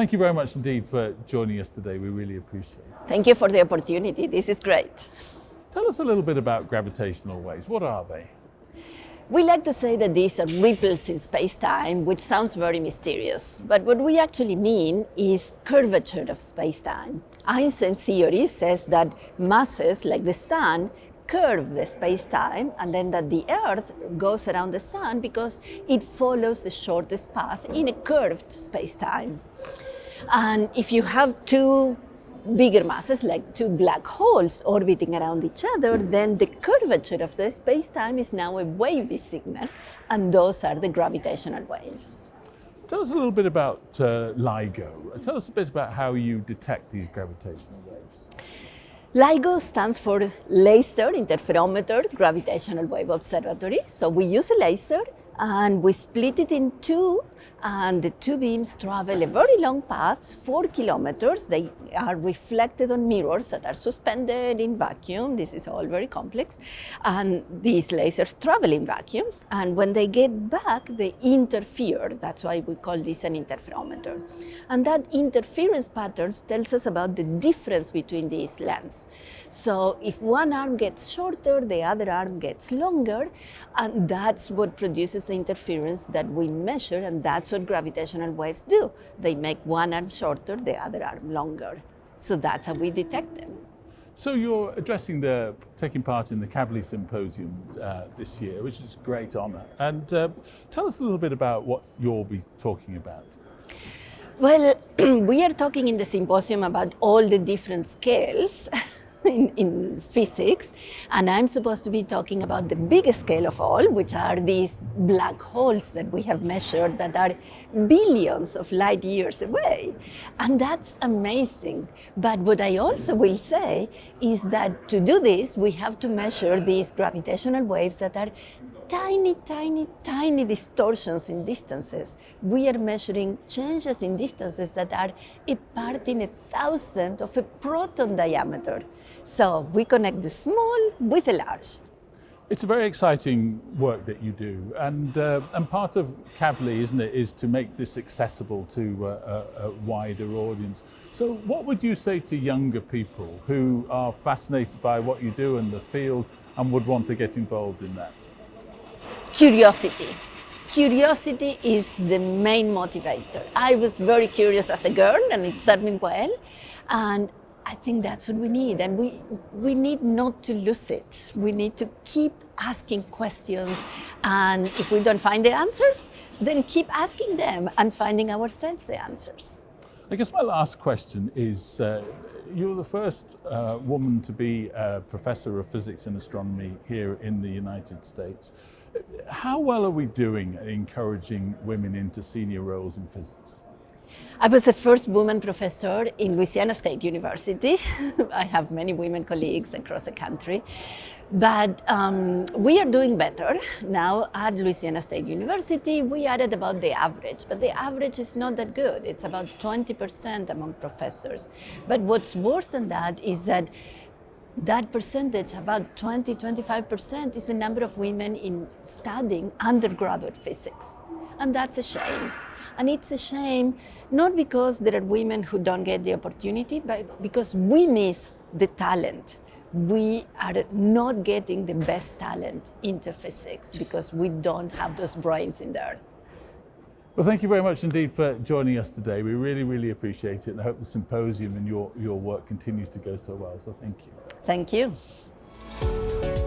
Thank you very much indeed for joining us today. We really appreciate it. Thank you for the opportunity. This is great. Tell us a little bit about gravitational waves. What are they? We like to say that these are ripples in space-time, which sounds very mysterious. But what we actually mean is curvature of space-time. Einstein's theory says that masses like the sun curve the space-time, and then that the Earth goes around the sun because it follows the shortest path in a curved space-time. And if you have two bigger masses, like two black holes orbiting around each other, then the curvature of the space-time is now a wavy signal, and those are the gravitational waves. Tell us a little bit about LIGO. Tell us a bit about how you detect these gravitational waves. LIGO stands for Laser Interferometer Gravitational Wave Observatory. So we use a laser and we split it in two, and the two beams travel a very long path, 4 kilometers. They are reflected on mirrors that are suspended in vacuum. This is all very complex. And these lasers travel in vacuum, and when they get back, they interfere. That's why we call this an interferometer. And that interference pattern tells us about the difference between these lengths. So if one arm gets shorter, the other arm gets longer, and that's what produces the interference that we measure, and that's what gravitational waves do. They make one arm shorter, the other arm longer. So that's how we detect them. So you're taking part in the Kavli Symposium this year, which is a great honor. And tell us a little bit about what you'll be talking about. Well, we are talking in the symposium about all the different scales in physics, and I'm supposed to be talking about the biggest scale of all, which are these black holes that we have measured that are billions of light years away. And that's amazing. But what I also will say is that to do this, we have to measure these gravitational waves that are tiny, tiny, tiny distortions in distances. We are measuring changes in distances that are a part in 1,000 of a proton diameter. So we connect the small with the large. It's a very exciting work that you do, and part of Kavli, isn't it, is to make this accessible to a wider audience. So what would you say to younger people who are fascinated by what you do in the field and would want to get involved in that? Curiosity. Curiosity is the main motivator. I was very curious as a girl, and it served me well. And I think that's what we need. And we need not to lose it. We need to keep asking questions. And if we don't find the answers, then keep asking them and finding ourselves the answers. I guess my last question is, you're the first woman to be a professor of physics and astronomy here in the United States. How well are we doing at encouraging women into senior roles in physics? I was the first woman professor in Louisiana State University. I have many women colleagues across the country. But we are doing better. Now at Louisiana State University, we are at about the average. But the average is not that good. It's about 20% among professors. But what's worse than that is that percentage, about 20-25%, is the number of women in studying undergraduate physics. And that's a shame. And it's a shame not because there are women who don't get the opportunity, but because we miss the talent. We are not getting the best talent into physics because we don't have those brains in there. Well, thank you very much indeed for joining us today. We really, really appreciate it, and I hope the symposium and your work continues to go so well. So thank you. Thank you.